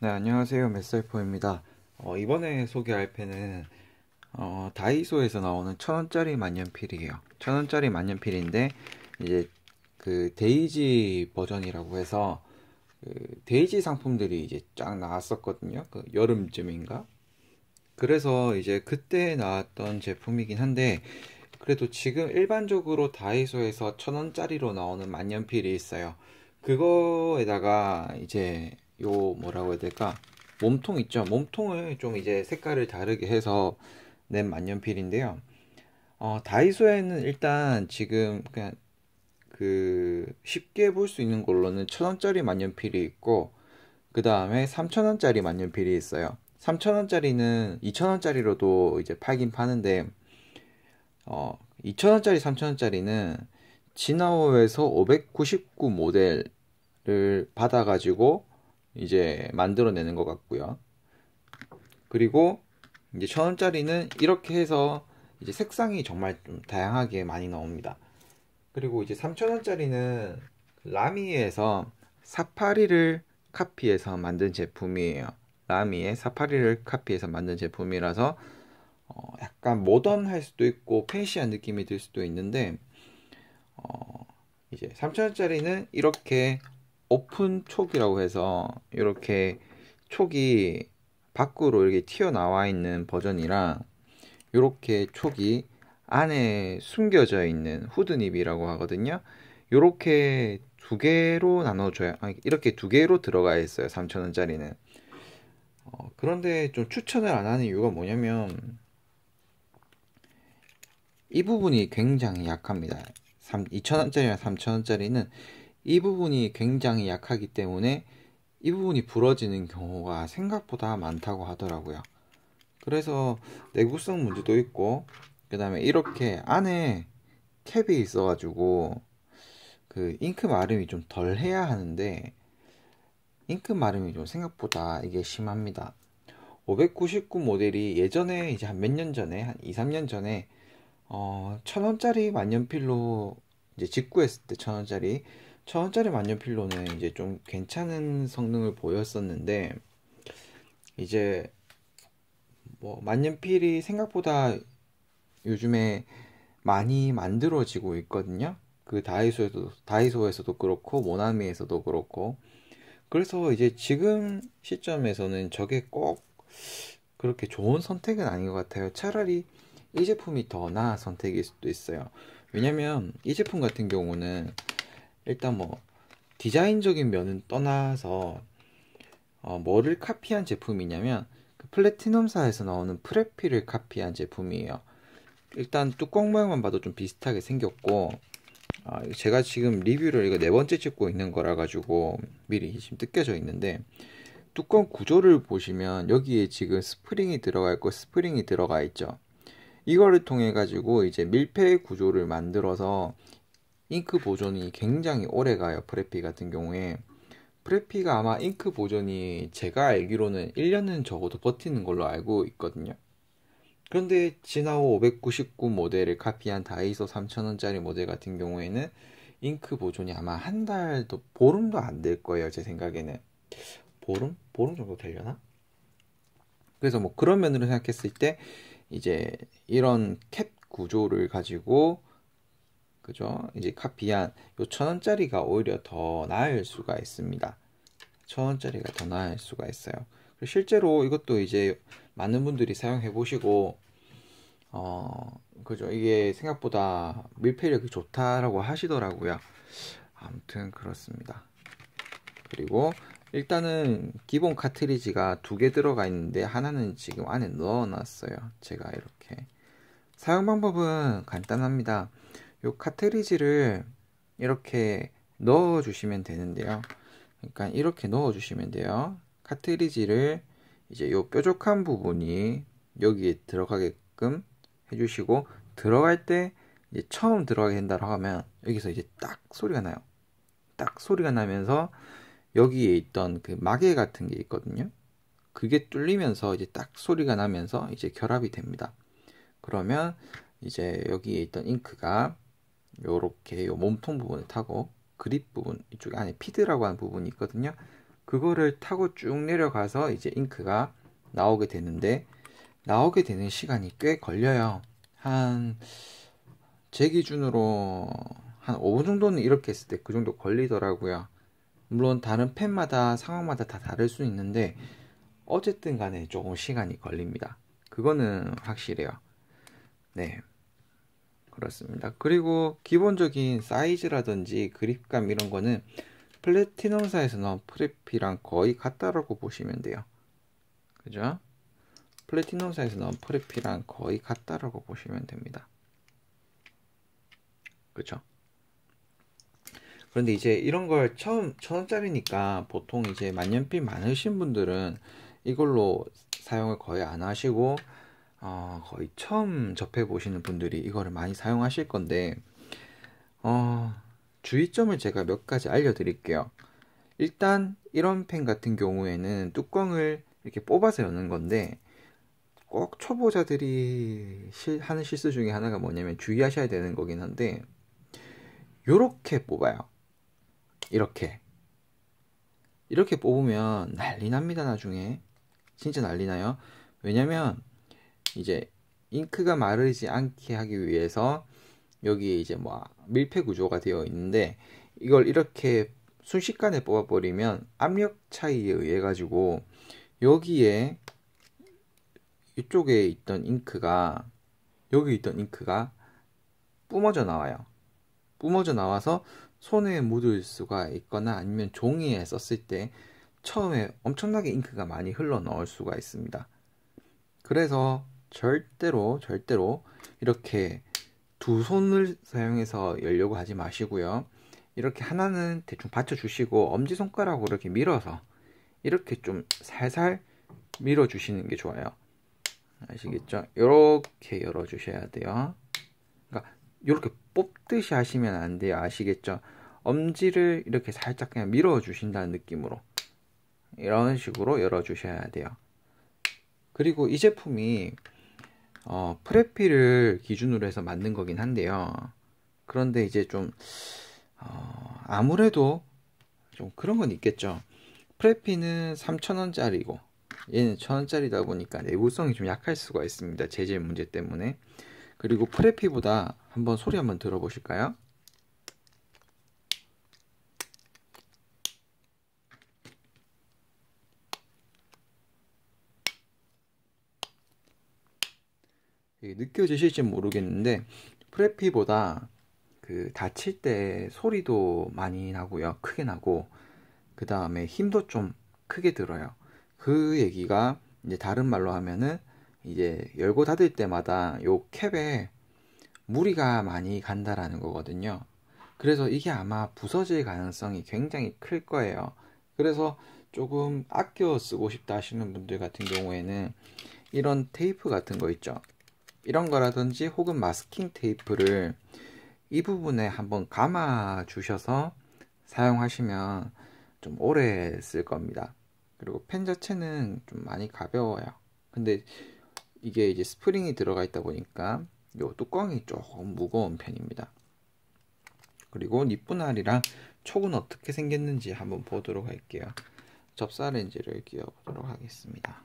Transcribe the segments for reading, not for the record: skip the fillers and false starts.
네, 안녕하세요. 메셀포입니다. 이번에 소개할 펜은 다이소에서 나오는 1000원짜리 만년필이에요. 1000원짜리 만년필인데 이제 그 데이지 버전이라고 해서 그 데이지 상품들이 이제 쫙 나왔었거든요. 그 여름쯤인가? 그래서 이제 그때 나왔던 제품이긴 한데 그래도 지금 일반적으로 다이소에서 1000원짜리로 나오는 만년필이 있어요. 그거에다가 이제 요 뭐라고 해야 될까? 몸통 있죠? 몸통을 좀 이제 색깔을 다르게 해서 낸 만년필인데요. 다이소에는 일단 지금 그냥 그 쉽게 볼 수 있는 걸로는 1000원짜리 만년필이 있고 그 다음에 3000원짜리 만년필이 있어요. 3000원짜리는 2000원짜리로도 이제 팔긴 파는데 2000원짜리, 3000원짜리는 진하오에서 599 모델을 받아가지고 이제 만들어내는 것 같고요. 그리고 이제 1000원짜리는 이렇게 해서 이제 색상이 정말 좀 다양하게 많이 나옵니다. 그리고 이제 3000원짜리는 라미에서 사파리를 카피해서 만든 제품이에요. 라미의 사파리를 카피해서 만든 제품이라서 약간 모던할 수도 있고 팬시한 느낌이 들 수도 있는데 이제 3000원짜리는 이렇게 오픈 촉이라고 해서 이렇게 촉이 밖으로 이렇게 튀어나와 있는 버전이랑 이렇게 촉이 안에 숨겨져 있는 후드닙이라고 하거든요. 이렇게 두 개로 나눠줘야 이렇게 두 개로 들어가 있어요. 3000원짜리는. 그런데 좀 추천을 안 하는 이유가 뭐냐면 이 부분이 굉장히 약합니다. 2000원짜리랑 3000원짜리는 이 부분이 굉장히 약하기 때문에 이 부분이 부러지는 경우가 생각보다 많다고 하더라고요. 그래서 내구성 문제도 있고 그 다음에 이렇게 안에 캡이 있어가지고 그 잉크 마름이 좀 덜 해야 하는데 잉크 마름이 좀 생각보다 이게 심합니다. 599 모델이 예전에 이제 한 몇 년 전에 한 2, 3년 전에 1000원짜리 만년필로 이제 직구했을 때 1000원짜리 만년필로는 이제 좀 괜찮은 성능을 보였었는데 이제 뭐 만년필이 생각보다 요즘에 많이 만들어지고 있거든요. 그 다이소에서도 그렇고 모나미에서도 그렇고 그래서 이제 지금 시점에서는 저게 꼭 그렇게 좋은 선택은 아닌 것 같아요. 차라리 이 제품이 더 나은 선택일 수도 있어요. 왜냐면 이 제품 같은 경우는 일단 뭐 디자인적인 면은 떠나서 뭐를 카피한 제품이냐면 그 플래티넘사에서 나오는 프레피를 카피한 제품이에요. 일단 뚜껑 모양만 봐도 좀 비슷하게 생겼고 제가 지금 리뷰를 이거 네 번째 찍고 있는 거라 가지고 미리 지금 뜯겨져 있는데 뚜껑 구조를 보시면 여기에 지금 스프링이 들어가 있고 스프링이 들어가 있죠. 이거를 통해 가지고 이제 밀폐 구조를 만들어서 잉크 보존이 굉장히 오래 가요. 프레피 같은 경우에 프레피가 아마 잉크 보존이 제가 알기로는 1년은 적어도 버티는 걸로 알고 있거든요. 그런데 진하오 599 모델을 카피한 다이소 3000원짜리 모델 같은 경우에는 잉크 보존이 아마 한 달도 보름도 안 될 거예요. 제 생각에는 보름? 보름 정도 되려나? 그래서 뭐 그런 면으로 생각했을 때 이제 이런 캡 구조를 가지고 그죠? 이제 카피한 요 1000원짜리가 오히려 더 나을 수가 있습니다. 1000원짜리가 더 나을 수가 있어요. 실제로 이것도 이제 많은 분들이 사용해 보시고 그죠? 이게 생각보다 밀폐력이 좋다라고 하시더라고요. 아무튼 그렇습니다. 그리고 일단은 기본 카트리지가 두 개 들어가 있는데 하나는 지금 안에 넣어 놨어요. 제가 이렇게 사용 방법은 간단합니다. 요 카트리지를 이렇게 넣어 주시면 되는데요. 그러니까 이렇게 넣어 주시면 돼요. 카트리지를 이제 요 뾰족한 부분이 여기에 들어가게끔 해주시고 들어갈 때 이제 처음 들어가게 된다고 하면 여기서 이제 딱 소리가 나요. 딱 소리가 나면서 여기에 있던 그 마개 같은 게 있거든요. 그게 뚫리면서 이제 딱 소리가 나면서 이제 결합이 됩니다. 그러면 이제 여기에 있던 잉크가 요렇게 요 몸통 부분을 타고 그립 부분 이쪽에 안에 피드라고 하는 부분이 있거든요. 그거를 타고 쭉 내려가서 이제 잉크가 나오게 되는데, 나오게 되는 시간이 꽤 걸려요. 제 기준으로 한 5분 정도는 이렇게 했을 때 그 정도 걸리더라고요. 물론 다른 펜마다 상황마다 다 다를 수 있는데 어쨌든 간에 조금 시간이 걸립니다. 그거는 확실해요. 네, 그렇습니다. 그리고 기본적인 사이즈라든지 그립감 이런 거는 플래티넘사에서 나온 프레피랑 거의 같다라고 보시면 돼요. 그죠? 플래티넘사에서 나온 프레피랑 거의 같다라고 보시면 됩니다. 그쵸? 그런데 이제 이런 걸 처음 1,000원짜리니까 보통 이제 만년필 많으신 분들은 이걸로 사용을 거의 안 하시고 거의 처음 접해 보시는 분들이 이거를 많이 사용하실 건데 주의점을 제가 몇 가지 알려드릴게요. 일단 이런 펜 같은 경우에는 뚜껑을 이렇게 뽑아서 여는 건데 꼭 초보자들이 하는 실수 중에 하나가 뭐냐면 주의하셔야 되는 거긴 한데 요렇게 뽑아요. 이렇게 뽑으면 난리 납니다. 나중에 진짜 난리 나요. 왜냐면 이제 잉크가 마르지 않게 하기 위해서 여기에 이제 뭐 밀폐 구조가 되어 있는데 이걸 이렇게 순식간에 뽑아버리면 압력 차이에 의해 가지고 여기에 이쪽에 있던 잉크가 여기 있던 잉크가 뿜어져 나와요. 뿜어져 나와서 손에 묻을 수가 있거나 아니면 종이에 썼을 때 처음에 엄청나게 잉크가 많이 흘러 나올 수가 있습니다. 그래서 절대로 이렇게 두 손을 사용해서 열려고 하지 마시고요. 이렇게 하나는 대충 받쳐주시고 엄지손가락으로 이렇게 밀어서 이렇게 좀 살살 밀어주시는 게 좋아요. 아시겠죠? 이렇게 열어주셔야 돼요. 그러니까 이렇게 뽑듯이 하시면 안 돼요. 아시겠죠? 엄지를 이렇게 살짝 그냥 밀어주신다는 느낌으로 이런 식으로 열어주셔야 돼요. 그리고 이 제품이 프레피를 기준으로 해서 만든 거긴 한데요. 그런데 이제 좀 아무래도 좀 그런 건 있겠죠. 프레피는 3,000원짜리고 얘는 1,000원짜리다 보니까 내구성이 좀 약할 수가 있습니다. 재질 문제 때문에. 그리고 프레피보다 한번 소리 한번 들어보실까요? 느껴지실지 모르겠는데 프레피보다 그 다칠 때 소리도 많이 나고요. 크게 나고 그 다음에 힘도 좀 크게 들어요. 그 얘기가 이제 다른 말로 하면은 이제 열고 닫을 때마다 요 캡에 무리가 많이 간다라는 거거든요. 그래서 이게 아마 부서질 가능성이 굉장히 클 거예요. 그래서 조금 아껴 쓰고 싶다 하시는 분들 같은 경우에는 이런 테이프 같은 거 있죠. 이런 거라든지 혹은 마스킹 테이프를 이 부분에 한번 감아 주셔서 사용하시면 좀 오래 쓸 겁니다. 그리고 펜 자체는 좀 많이 가벼워요. 근데 이게 이제 스프링이 들어가 있다 보니까 요 뚜껑이 조금 무거운 편입니다. 그리고 립분할이랑 촉은 어떻게 생겼는지 한번 보도록 할게요. 접사 렌즈를 끼워 보도록 하겠습니다.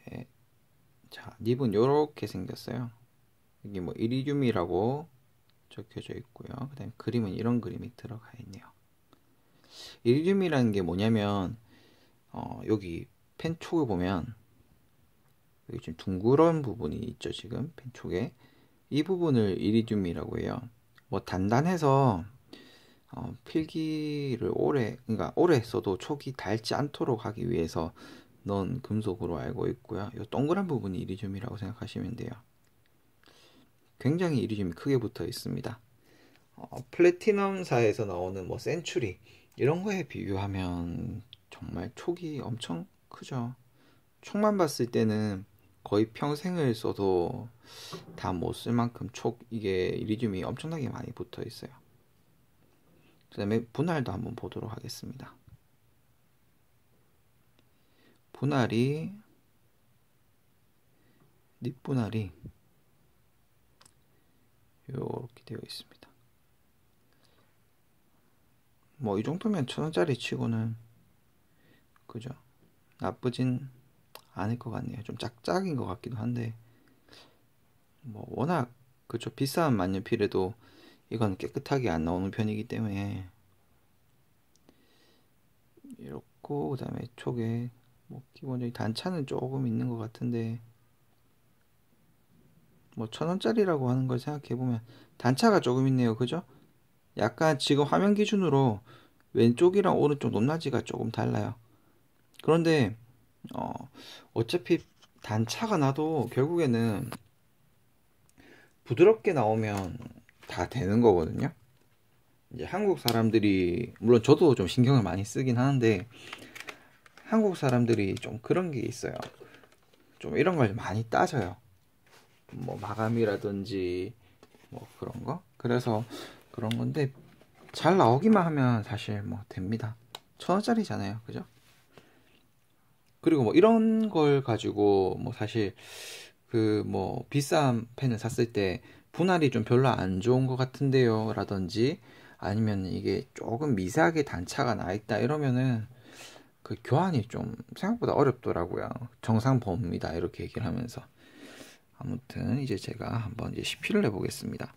네. 자, 립은 이렇게 생겼어요. 여기 뭐 이리듐이라고 적혀져 있고요. 그 다음에 그림은 이런 그림이 들어가 있네요. 이리듐이라는 게 뭐냐면 여기 펜 촉을 보면 여기 지금 둥그런 부분이 있죠. 지금 펜 촉에 이 부분을 이리듐이라고 해요. 뭐 단단해서 필기를 그러니까 오래 써도 촉이 닳지 않도록 하기 위해서 넣은 금속으로 알고 있고요. 이 동그란 부분이 이리듐이라고 생각하시면 돼요. 굉장히 이리듐이 크게 붙어 있습니다. 플래티넘사에서 나오는 뭐 센츄리 이런 거에 비교하면 정말 촉이 엄청 크죠. 촉만 봤을 때는 거의 평생을 써도 다 못 쓸 만큼 이게 이리듐이 엄청나게 많이 붙어 있어요. 그 다음에 분할도 한번 보도록 하겠습니다. 립 분할이 이렇게 되어 있습니다. 뭐 이 정도면 1,000원짜리 치고는 그죠? 나쁘진 않을 것 같네요. 좀 짝짝인 것 같기도 한데 뭐 워낙 그죠? 비싼 만년필에도 이건 깨끗하게 안 나오는 편이기 때문에 이렇고, 그 다음에 촉에 뭐 기본적인 단차는 조금 있는 것 같은데 뭐 1,000원짜리라고 하는 걸 생각해보면 단차가 조금 있네요. 그죠? 약간 지금 화면 기준으로 왼쪽이랑 오른쪽 높낮이가 조금 달라요. 그런데 어, 어차피 단차가 나도 결국에는 부드럽게 나오면 다 되는 거거든요. 이제 한국 사람들이, 물론 저도 좀 신경을 많이 쓰긴 하는데 한국 사람들이 좀 그런 게 있어요. 좀 이런 걸 많이 따져요. 뭐 마감이라든지 뭐 그런 거. 그래서 그런 건데 잘 나오기만 하면 사실 뭐 됩니다. 1,000원짜리잖아요. 그죠? 그리고 뭐 이런 걸 가지고 뭐 사실 그 뭐 비싼 펜을 샀을 때 분할이 좀 별로 안 좋은 것 같은데요 라든지 아니면 이게 조금 미세하게 단차가 나 있다 이러면은 그 교환이 좀 생각보다 어렵더라고요. 정상 범위다 이렇게 얘기를 하면서. 아무튼 이제 제가 한번 이제 시피를 해보겠습니다.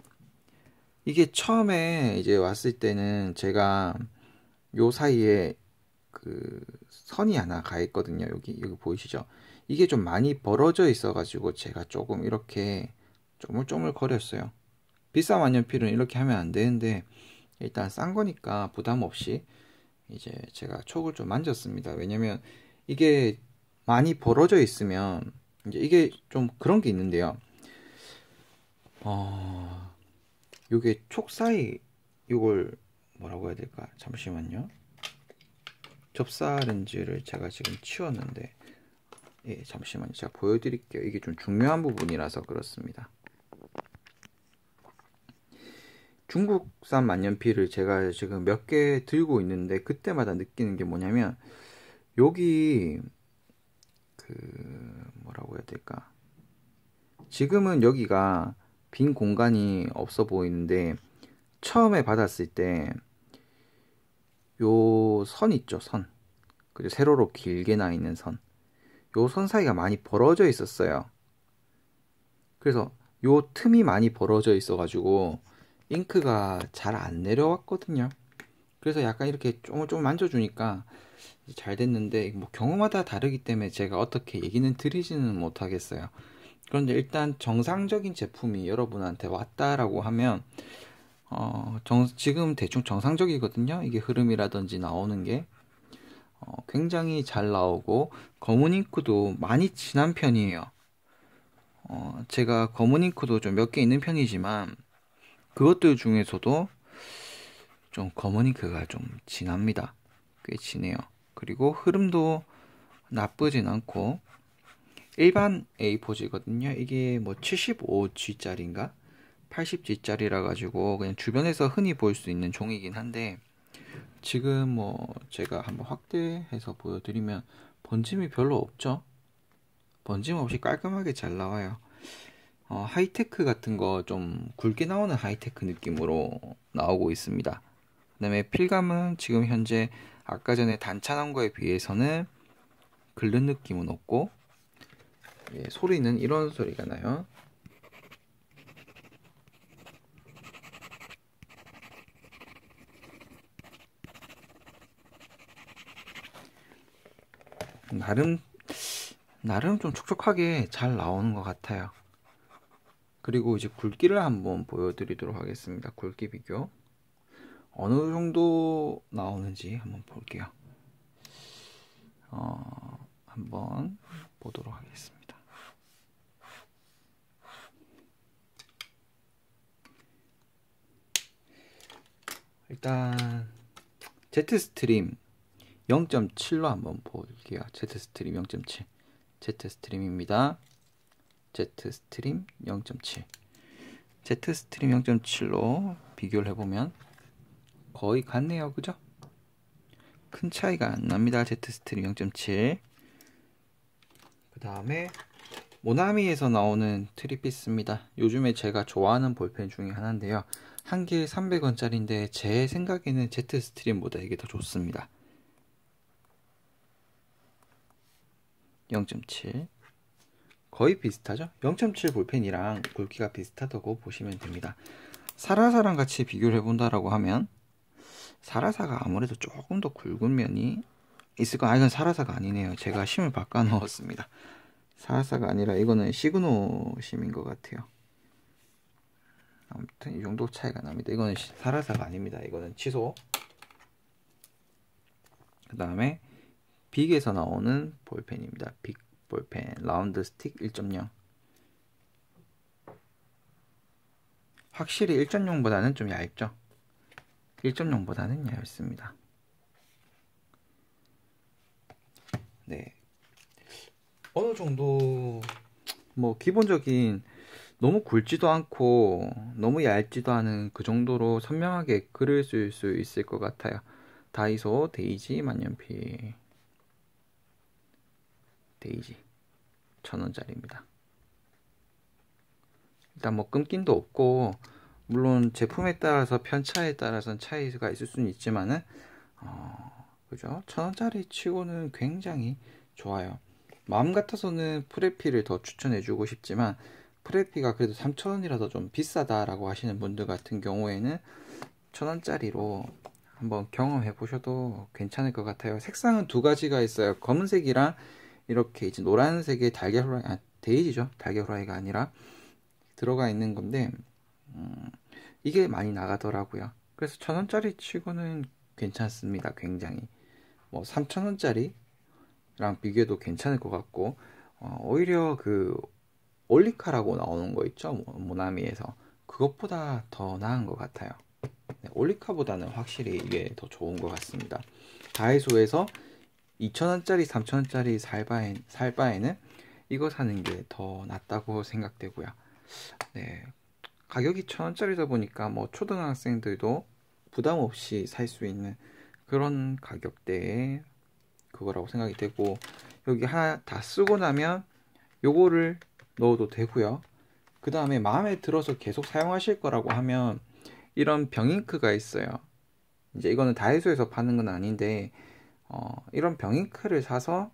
이게 처음에 이제 왔을 때는 제가 요 사이에 그 선이 하나 가 있거든요. 여기 보이시죠? 이게 좀 많이 벌어져 있어가지고 제가 조금 이렇게 쪼물쪼물 거렸어요. 비싼 만년필은 이렇게 하면 안 되는데 일단 싼 거니까 부담 없이 이제 제가 촉을 좀 만졌습니다. 왜냐면 이게 많이 벌어져 있으면 이제 이게 좀 그런 게 있는데요. 요게 촉 사이 이걸 뭐라고 해야 될까? 잠시만요. 접사 렌즈를 제가 지금 치웠는데 예, 잠시만요. 제가 보여드릴게요. 이게 좀 중요한 부분이라서 그렇습니다. 중국산 만년필을 제가 지금 몇 개 들고 있는데 그때마다 느끼는 게 뭐냐면 여기 그 뭐라고 해야 될까? 지금은 여기가 빈 공간이 없어 보이는데 처음에 받았을 때 요 선 있죠, 선. 그리고 세로로 길게 나 있는 선. 요 선 사이가 많이 벌어져 있었어요. 그래서 요 틈이 많이 벌어져 있어가지고 잉크가 잘 안 내려왔거든요. 그래서 약간 이렇게 조금 만져주니까 잘 됐는데 뭐 경우마다 다르기 때문에 제가 어떻게 얘기는 드리지는 못하겠어요. 그런데 일단 정상적인 제품이 여러분한테 왔다라고 하면 지금 대충 정상적이거든요. 이게 흐름이라든지 나오는 게 굉장히 잘 나오고 검은 잉크도 많이 진한 편이에요. 제가 검은 잉크도 좀 몇 개 있는 편이지만 그것들 중에서도 좀 검은 잉크가 좀 진합니다. 꽤 진해요. 그리고 흐름도 나쁘진 않고 일반 A4지거든요. 이게 뭐 75G짜리인가 80G짜리라 가지고 그냥 주변에서 흔히 볼 수 있는 종이긴 한데 지금 뭐 제가 한번 확대해서 보여드리면 번짐이 별로 없죠. 번짐 없이 깔끔하게 잘 나와요. 하이테크 같은 거 좀 굵게 나오는 하이테크 느낌으로 나오고 있습니다. 그 다음에 필감은 지금 현재 아까 전에 단차 난 거에 비해서는 긁는 느낌은 없고 예, 소리는 이런 소리가 나요. 나름 좀 촉촉하게 잘 나오는 것 같아요. 그리고 이제 굵기를 한번 보여드리도록 하겠습니다. 굵기 비교. 어느 정도 나오는지 한번 볼게요. 한번 보도록 하겠습니다. 일단 제트스트림 0.7로 한번 볼게요. 제트스트림 0.7 제트스트림입니다. 제트스트림 0.7 제트스트림 0.7로 비교를 해보면 거의 같네요. 그죠? 큰 차이가 안 납니다. 제트스트림 0.7 그 다음에 모나미에서 나오는 트리피스입니다. 요즘에 제가 좋아하는 볼펜 중에 하나인데요. 한 개에 300원짜리인데 제 생각에는 Z 스트림보다 이게 더 좋습니다. 0.7 거의 비슷하죠? 0.7 볼펜이랑 굵기가 비슷하다고 보시면 됩니다. 사라사랑 같이 비교를 해본다라고 하면 사라사가 아무래도 조금 더 굵은 면이 있을 거. 이건 사라사가 아니네요. 제가 심을 바꿔 넣었습니다. 사라사가 아니라 이거는 시그노 심인 것 같아요. 아무튼 이 정도 차이가 납니다. 이거는 사라사가 아닙니다. 이거는 취소. 그 다음에 빅에서 나오는 볼펜입니다. 빅 볼펜 라운드 스틱 1.0. 확실히 1.0보다는 좀 얇죠. 1.0보다는 얇습니다. 네. 어느 정도 뭐 기본적인 너무 굵지도 않고 너무 얇지도 않은 그 정도로 선명하게 글을 쓸 수 있을 것 같아요. 다이소 데이지 만년필 데이지 1000원짜리입니다. 일단 뭐 끊김도 없고, 물론 제품에 따라서 편차에 따라서는 차이가 있을 수는 있지만은 그죠? 1000원짜리 치고는 굉장히 좋아요. 마음 같아서는 프레피를 더 추천해주고 싶지만 프레피가 그래도 3000원이라도 좀 비싸다라고 하시는 분들 같은 경우에는 1000원짜리로 한번 경험해 보셔도 괜찮을 것 같아요. 색상은 두 가지가 있어요. 검은색이랑 이렇게 이제 노란색의 달걀 후라이, 데이지죠. 달걀 후라이가 아니라 들어가 있는 건데 이게 많이 나가더라고요. 그래서 1000원짜리 치고는 괜찮습니다. 굉장히 뭐 3000원짜리랑 비교해도 괜찮을 것 같고, 오히려 그 올리카라고 나오는 거 있죠, 모나미에서 그것보다 더 나은 것 같아요. 네, 올리카보다는 확실히 이게 더 좋은 것 같습니다. 다이소에서 2000원짜리 3000원짜리 살 바에는 이거 사는 게 더 낫다고 생각되고요. 네, 가격이 1000원짜리다 보니까 뭐 초등학생들도 부담 없이 살 수 있는 그런 가격대의 그거라고 생각이 되고, 여기 하나 다 쓰고 나면 요거를 넣어도 되고요. 그 다음에 마음에 들어서 계속 사용하실 거라고 하면 이런 병잉크가 있어요. 이제 이거는 다이소에서 파는 건 아닌데 이런 병잉크를 사서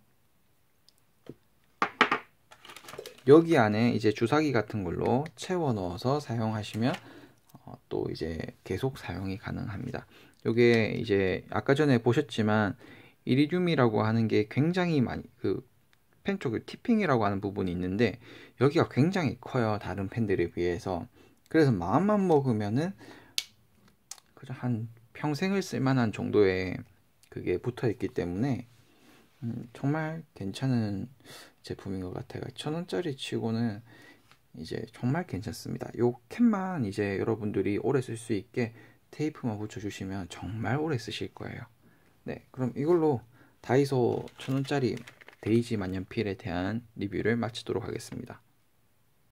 여기 안에 이제 주사기 같은 걸로 채워 넣어서 사용하시면 또 이제 계속 사용이 가능합니다. 요게 이제 아까 전에 보셨지만 이리듐이라고 하는 게 굉장히 많이 그 펜 쪽에 티핑이라고 하는 부분이 있는데 여기가 굉장히 커요. 다른 펜들에 비해서. 그래서 마음만 먹으면은 그저 한 평생을 쓸만한 정도의 그게 붙어 있기 때문에 정말 괜찮은 제품인 것 같아요. 1000원짜리 치고는 이제 정말 괜찮습니다. 요 캡만 이제 여러분들이 오래 쓸 수 있게 테이프만 붙여주시면 정말 오래 쓰실 거예요. 네, 그럼 이걸로 다이소 1000원짜리 데이지 만년필에 대한 리뷰를 마치도록 하겠습니다.